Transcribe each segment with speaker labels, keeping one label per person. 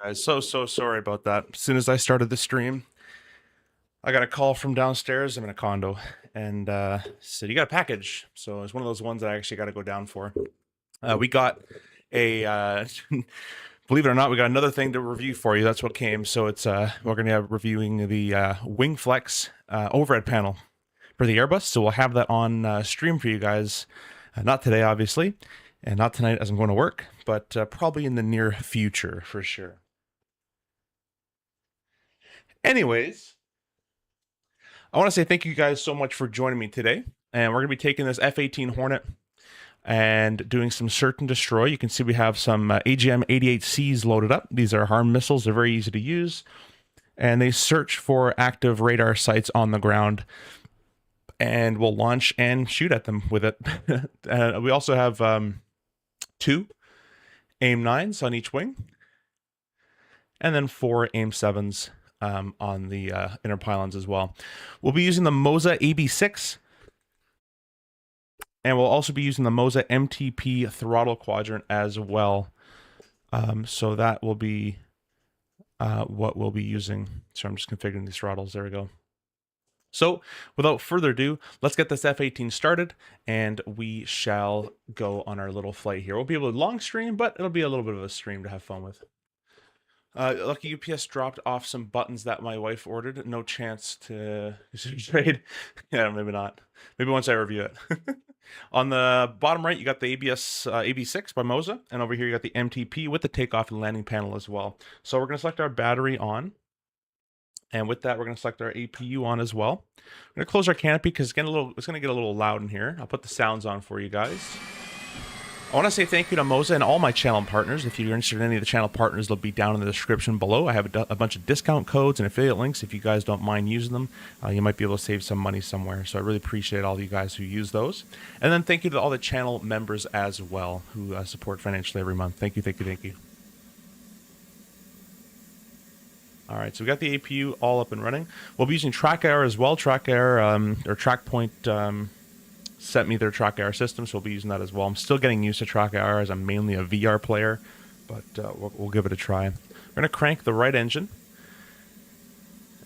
Speaker 1: Guys, so sorry about that. As soon as I started the stream, I got a call from downstairs. I'm in a condo, and said you got a package. So it's one of those ones that I actually got to go down for. We got a believe it or not, we got another thing to review for you. That's what came. So it's we're going to be reviewing the WingFlex overhead panel for the Airbus. So we'll have that on stream for you guys. Not today, obviously, and not tonight as I'm going to work, but probably in the near future for sure. Anyways, I want to say thank you guys so much for joining me today. And we're going to be taking this F-18 Hornet and doing some search and destroy. You can see we have some AGM-88Cs loaded up. These are HARM missiles. They're very easy to use. And they search for active radar sites on the ground. And we'll launch and shoot at them with it. We also have 2 AIM-9s on each wing. And then 4 AIM-7s on the inner pylons as well. We'll be using the Moza AB6, and we'll also be using the Moza MLTP throttle quadrant as well. So that will be what we'll be using. So I'm just configuring these throttles. There we go. So without further ado, let's get this F-18 started, and we shall go on our little flight here. We'll be able to long stream, but it'll be a little bit of a stream to have fun with. Lucky UPS dropped off some buttons that my wife ordered. No chance to trade. Yeah, maybe not. Maybe once I review it. On the bottom right, you got the AB6 by Moza. And over here, you got the MTP with the takeoff and landing panel as well. So we're going to select our battery on. And with that, we're going to select our APU on as well. We're going to close our canopy because it's going to get a little loud in here. I'll put the sounds on for you guys. I want to say thank you to Moza and all my channel partners. If you're interested in any of the channel partners, they'll be down in the description below. I have a bunch of discount codes and affiliate links. If you guys don't mind using them, you might be able to save some money somewhere. So I really appreciate all of you guys who use those. And then thank you to all the channel members as well who support financially every month. Thank you, thank you, thank you. All right, so we got the APU all up and running. We'll be using TrackAir as well. TrackAir or TrackPoint sent me their TrackAir system, so we'll be using that as well. I'm still getting used to TrackAir as I'm mainly a VR player, but we'll give it a try. We're going to crank the right engine,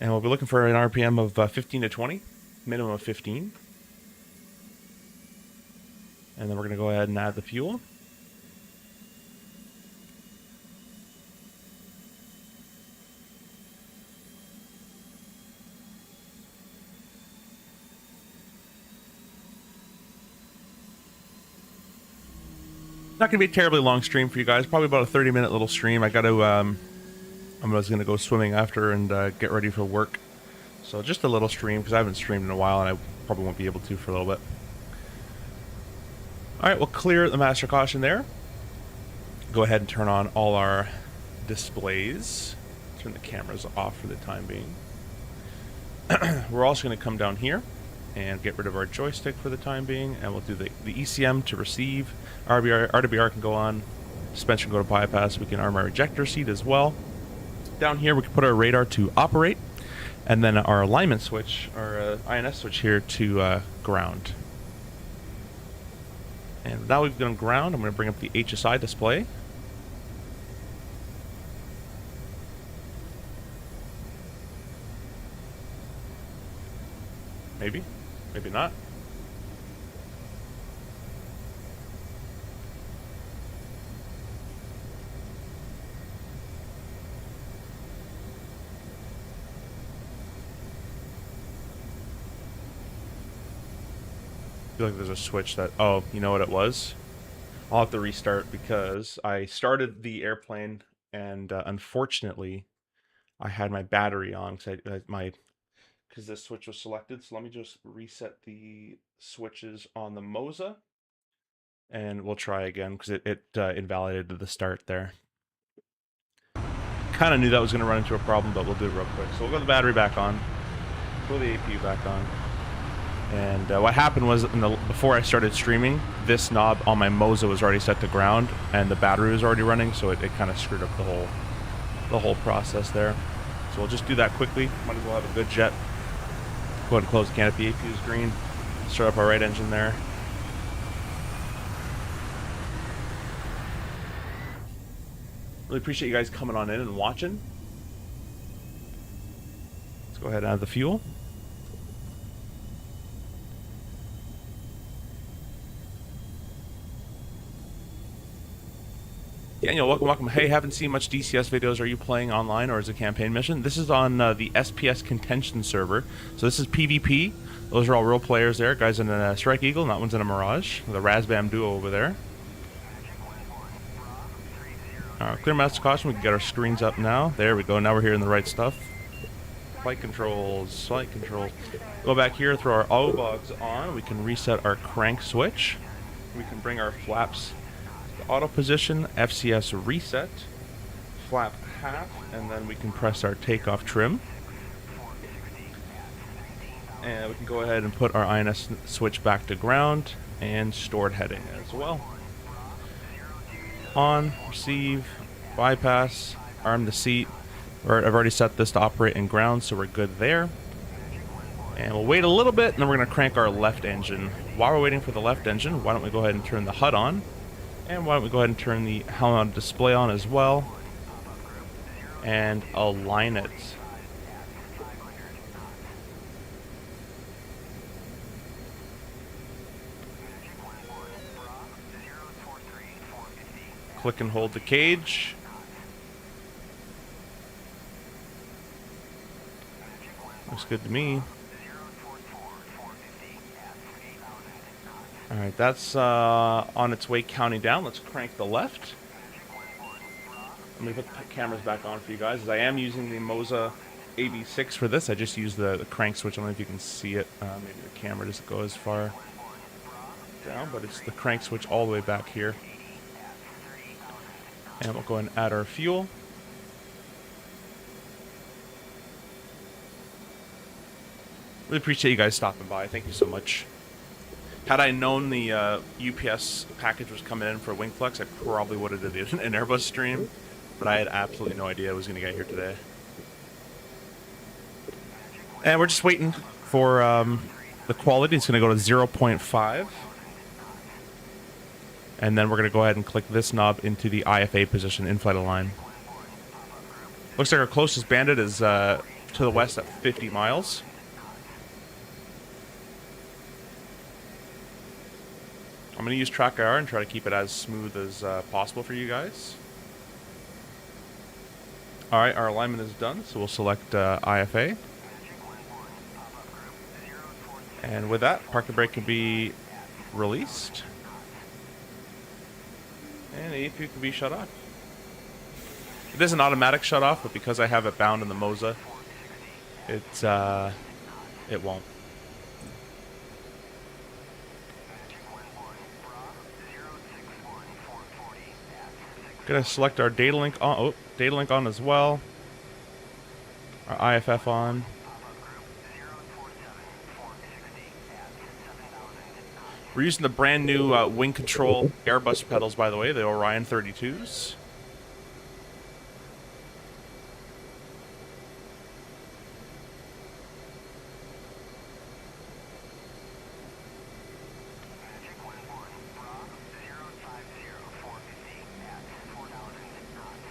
Speaker 1: and we'll be looking for an RPM of 15 to 20, minimum of 15. And then we're going to go ahead and add the fuel. Not going to be a terribly long stream for you guys. Probably about a 30-minute little stream. I got to, I was going to go swimming after and get ready for work. So just a little stream because I haven't streamed in a while and I probably won't be able to for a little bit. All right, we'll clear the master caution there. Go ahead and turn on all our displays. Turn the cameras off for the time being. We're also going to come down here and get rid of our joystick for the time being, and we'll do the ECM to receive. RWR can go on, suspension go to bypass. We can arm our ejector seat as well. Down here we can put our radar to operate, and then our alignment switch, our INS switch here to ground. And now we've done ground, I'm going to bring up the HSI display. Maybe. Maybe not. I feel like there's a switch that... Oh, you know what it was? I'll have to restart because I started the airplane and unfortunately I had my battery on because this switch was selected. So let me just reset the switches on the Moza, and we'll try again because it invalidated the start there. Kind of knew that was going to run into a problem, but we'll do it real quick. So we'll go the battery back on, pull the APU back on, and what happened was before I started streaming, this knob on my Moza was already set to ground, and the battery was already running, so it kind of screwed up the whole process there. So we'll just do that quickly. Might as well have a good jet. Go ahead and close the canopy. APU is green. Start up our right engine there. Really appreciate you guys coming on in and watching. Let's go ahead and add the fuel. Daniel, welcome. Hey, haven't seen much DCS videos. Are you playing online or as a campaign mission? This is on the SPS contention server. So this is PvP. Those are all real players there. Guys in a Strike Eagle, and that one's in a Mirage. The Razbam duo over there. Clear master caution. We can get our screens up now. There we go. Now we're hearing the right stuff. Flight controls. Go back here, throw our O-bogs on. We can reset our crank switch. We can bring our flaps auto position, FCS reset, flap half, and then we can press our takeoff trim. And we can go ahead and put our INS switch back to ground and stored heading as well. On, receive, bypass, arm the seat. I've already set this to operate in ground, so we're good there. And we'll wait a little bit, and then we're going to crank our left engine. While we're waiting for the left engine, why don't we go ahead and turn the HUD on? And why don't we go ahead and turn the helmet display on as well, and align it. Click and hold the cage. Looks good to me. Alright, that's on its way counting down. Let's crank the left. Let me put the cameras back on for you guys, as I am using the Moza AB6 for this. I just used the crank switch. I don't know if you can see it. Maybe the camera doesn't go as far down, but it's the crank switch all the way back here. And we'll go ahead and add our fuel. Really appreciate you guys stopping by. Thank you so much. Had I known the UPS package was coming in for Wingflex, I probably would have did an Airbus stream, but I had absolutely no idea it was going to get here today. And we're just waiting for the quality. It's going to go to 0.5. And then we're going to go ahead and click this knob into the IFA position, in-flight align. Looks like our closest bandit is to the west at 50 miles. I'm going to use track IR and try to keep it as smooth as possible for you guys. Alright, our alignment is done, so we'll select IFA. And with that, parking brake can be released. And the APU can be shut off. It is an automatic shut off, but because I have it bound in the Moza, it won't. Gonna select our data link on. Oh, data link on as well. Our IFF on. We're using the brand new wing control Airbus pedals, by the way, the Orion 32s.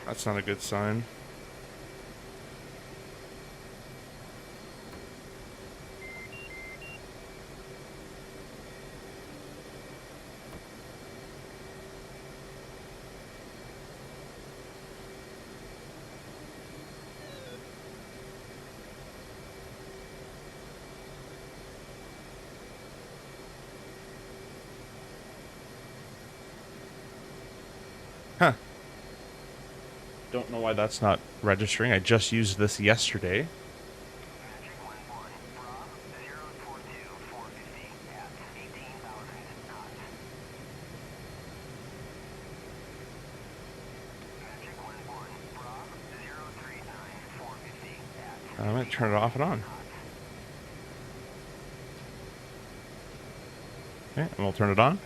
Speaker 1: That's not a good sign. Huh. Don't know why that's not registering. I just used this yesterday. I'm going to turn it off and on. Okay, and we'll turn it on.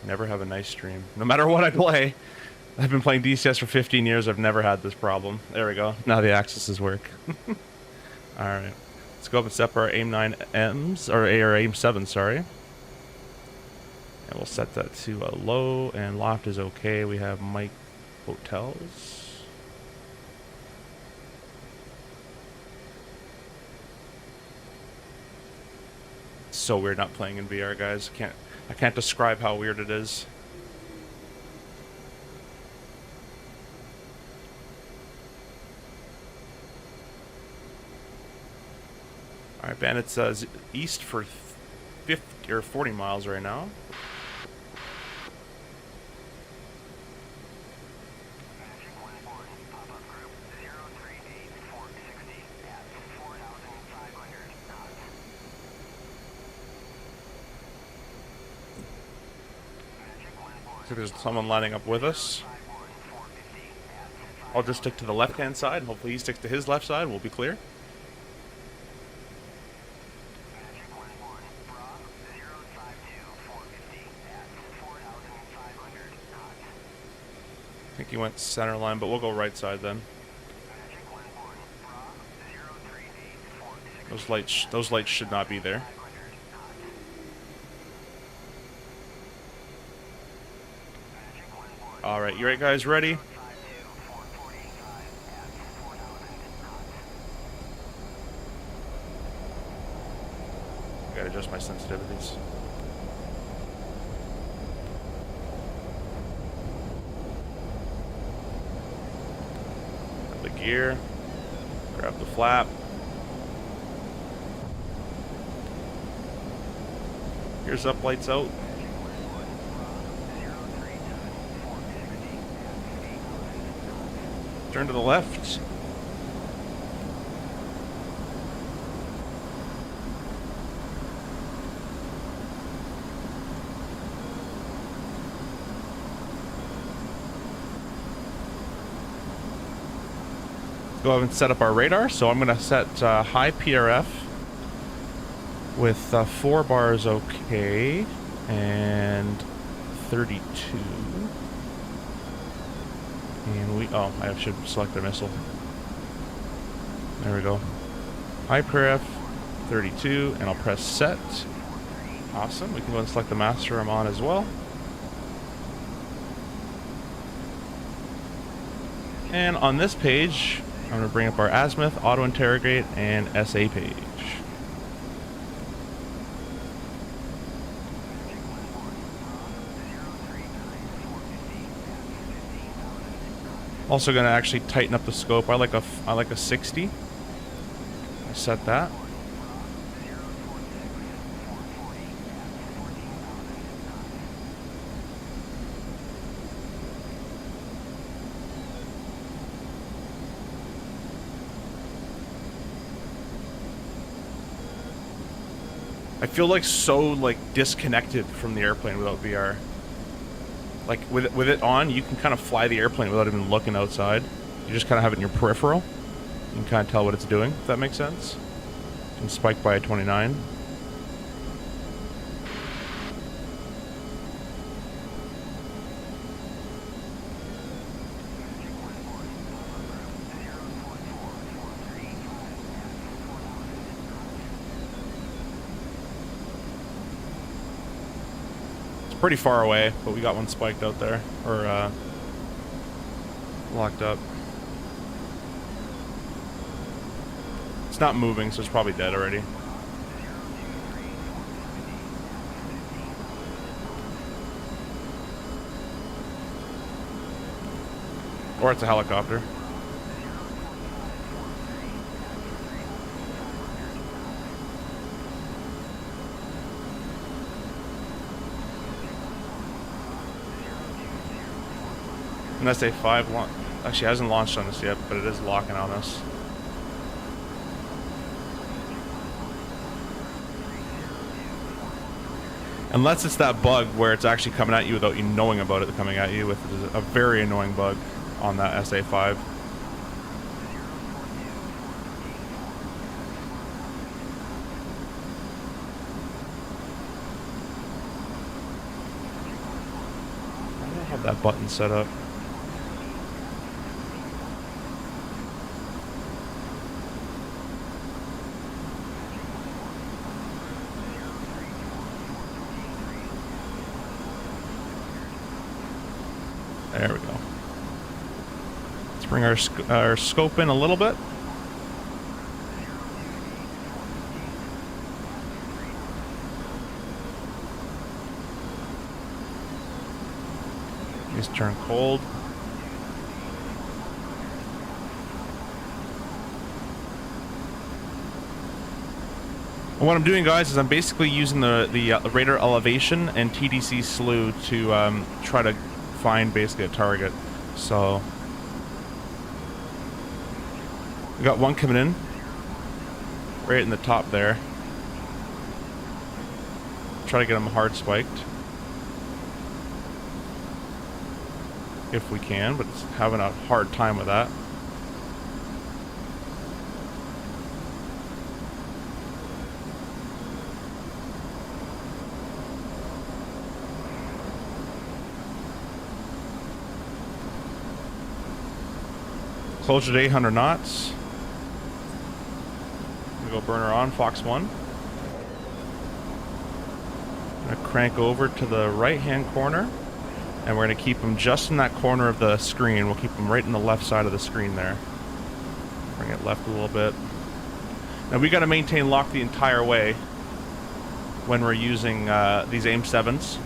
Speaker 1: Never have a nice stream. No matter what I play. I've been playing DCS for 15 years. I've never had this problem. There we go. Now the accesses work. Alright. Let's go up and set up our AIM-9Ms, or AIM-7, sorry. And we'll set that to a low, and loft is okay. We have Mike Hotels. It's so weird not playing in VR, guys. I can't describe how weird it is. Alright, Bandit's east for 50 or 40 miles right now. So there's someone lining up with us. I'll just stick to the left-hand side, and hopefully he sticks to his left side. We'll be clear. I think he went center line, but we'll go right side then. Those lights should not be there. All right, you right, guys? Ready? I gotta adjust my sensitivities. Grab the gear. Grab the flap. Gears up, lights out. Turn to the left. Go ahead and set up our radar. So I'm going to set high PRF with 4 bars okay and 32. And I should select a missile. There we go. High PRF 32, and I'll press set. Awesome. We can go and select the master I'm on as well. And on this page, I'm going to bring up our azimuth, auto interrogate, and SA page. Also going to actually tighten up the scope. I like a 60. I set that. I feel like so disconnected from the airplane without VR. Like with it on, you can kind of fly the airplane without even looking outside. You just kind of have it in your peripheral. You can kind of tell what it's doing, if that makes sense. And spike by a 29. Pretty far away, but we got one spiked out there, or locked up. It's not moving, so it's probably dead already. Or it's a helicopter. An SA5 actually hasn't launched on us yet, but it is locking on us. Unless it's that bug where it's actually coming at you without you knowing about it coming at you, with a very annoying bug on that SA5. I don't have that button set up. There we go. Let's bring our scope in a little bit. These turn cold. And what I'm doing, guys, is I'm basically using the radar elevation and TDC slew to try to find basically a target. So we got one coming in right in the top there. Try to get him hard spiked if we can, but it's having a hard time with that. Closure to 800 knots. I'm gonna go burner on, Fox 1. I'm gonna crank over to the right hand corner, and we're gonna keep them just in that corner of the screen. We'll keep them right in the left side of the screen there. Bring it left a little bit. Now we gotta maintain lock the entire way when we're using these AIM-7s.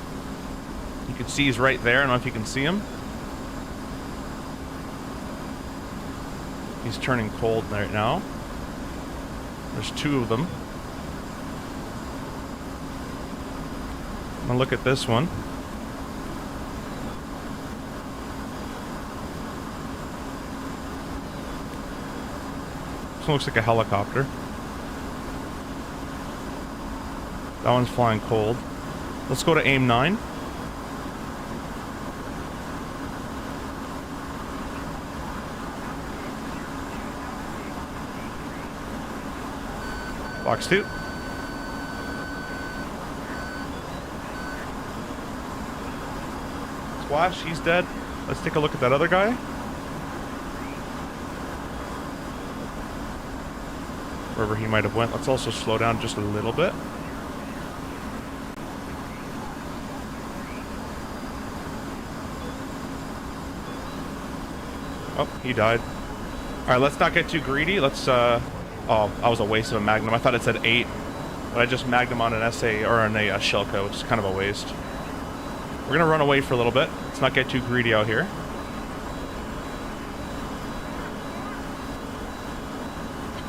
Speaker 1: You can see he's right there. I don't know if you can see him. He's turning cold right now. There's two of them. I'm gonna look at this one. This one looks like a helicopter. That one's flying cold. Let's go to AIM-9. Fox 2. Splash, he's dead. Let's take a look at that other guy. Wherever he might have went. Let's also slow down just a little bit. Oh, he died. Alright, let's not get too greedy. Let's, oh, that was a waste of a Magnum. I thought it said 8, but I just Magnum on an SA, or on a Shellco, which is kind of a waste. We're gonna run away for a little bit. Let's not get too greedy out here.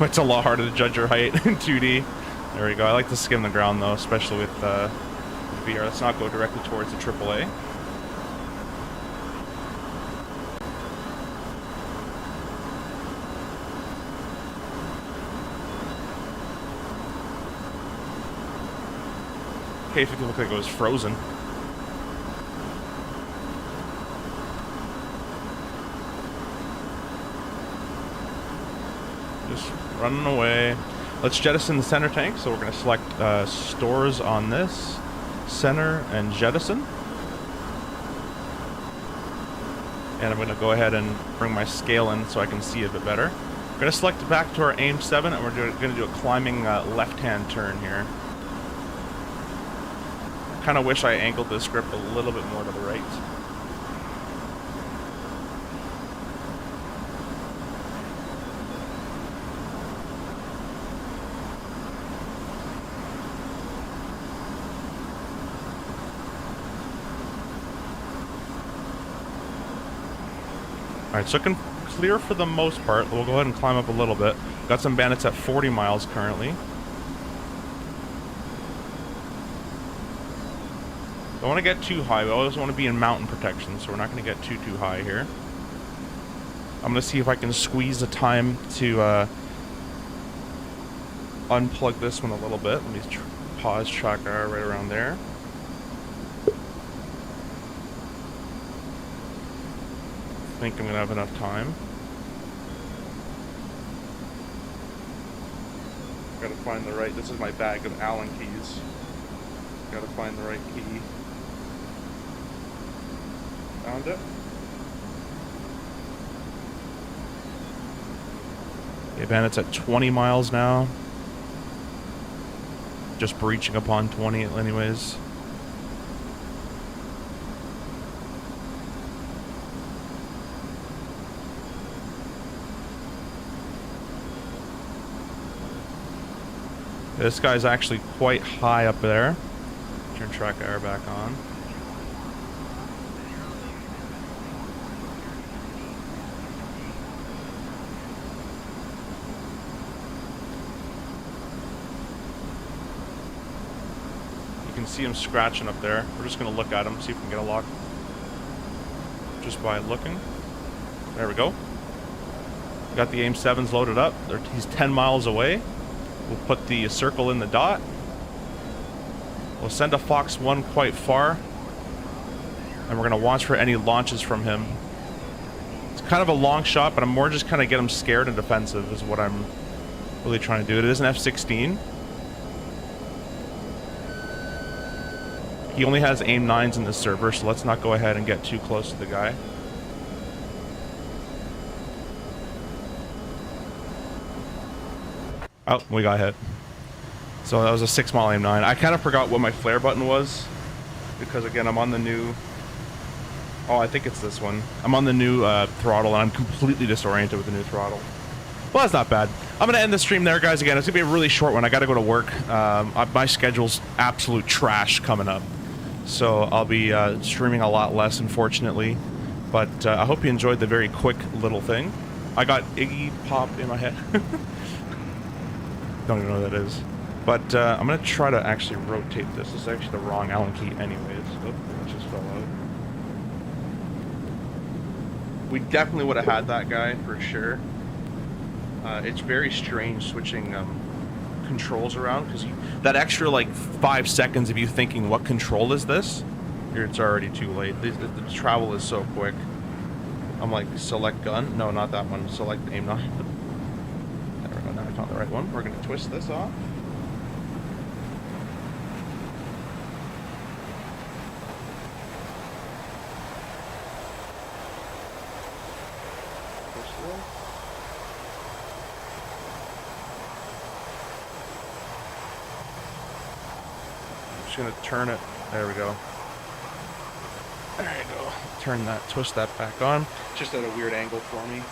Speaker 1: It's a lot harder to judge your height in 2D. There we go. I like to skim the ground though, especially with VR. Let's not go directly towards the AAA. K-50 looked like it was frozen. Just running away. Let's jettison the center tank. So we're going to select stores on this, center, and jettison. And I'm going to go ahead and bring my scale in so I can see a bit better. We're going to select back to our AIM-7, and we're going to do a climbing left-hand turn here. Kind of wish I angled this grip a little bit more to the right. Alright, so it can clear for the most part. We'll go ahead and climb up a little bit. Got some bandits at 40 miles currently. Don't want to get too high. We always want to be in mountain protection, so we're not going to get too high here. I'm going to see if I can squeeze the time to unplug this one a little bit. Let me pause track R right around there. I think I'm going to have enough time. Gotta find the right... This is my bag of Allen keys. Gotta find the right key. Found it. Okay, bandit's at 20 miles now. Just breaching upon 20 anyways. This guy's actually quite high up there. Turn track air back on. You can see him scratching up there. We're just going to look at him, see if we can get a lock. Just by looking. There we go. Got the AIM-7s loaded up. He's 10 miles away. We'll put the circle in the dot. We'll send a Fox 1 quite far. And we're going to watch for any launches from him. It's kind of a long shot, but I'm more just kind of get him scared and defensive is what I'm really trying to do. It is an F-16. He only has AIM-9s in this server, so let's not go ahead and get too close to the guy. Oh, we got hit. So that was a 6-mile AIM-9. I kind of forgot what my flare button was, because again, I'm on the new... Oh, I think it's this one. I'm on the new throttle, and I'm completely disoriented with the new throttle. Well, that's not bad. I'm going to end the stream there, guys. Again, it's going to be a really short one. I got to go to work. My schedule's absolute trash coming up. So I'll be streaming a lot less, unfortunately. But I hope you enjoyed the very quick little thing. I got Iggy Pop in my head. Don't even know what that is. But I'm going to try to actually rotate this. This is actually the wrong Allen key anyways. Oh, it just fell out. We definitely would have had that guy for sure. It's very strange switching controls around because that extra like 5 seconds of you thinking what control is this, it's already too late. The travel is so quick. I'm like, select gun? No, not that one. Select aim. Not. There we go. Now I found the right one. We're gonna twist this off. Just gonna turn it. There we go. There you go. Turn that, twist that back on. Just at a weird angle for me.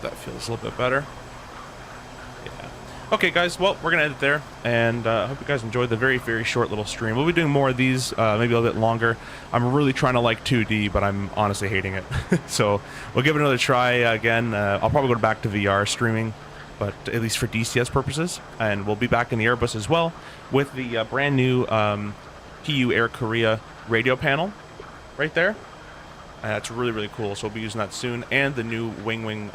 Speaker 1: That feels a little bit better. Yeah. Okay, guys. Well, we're gonna end it there, and I hope you guys enjoyed the very, very short little stream. We'll be doing more of these, maybe a little bit longer. I'm really trying to like 2D, but I'm honestly hating it. So we'll give it another try again. I'll probably go back to VR streaming, but at least for DCS purposes, and we'll be back in the Airbus as well with the brand new PU Air Korea radio panel right there. That's really, really cool. So we'll be using that soon, and the new Winwing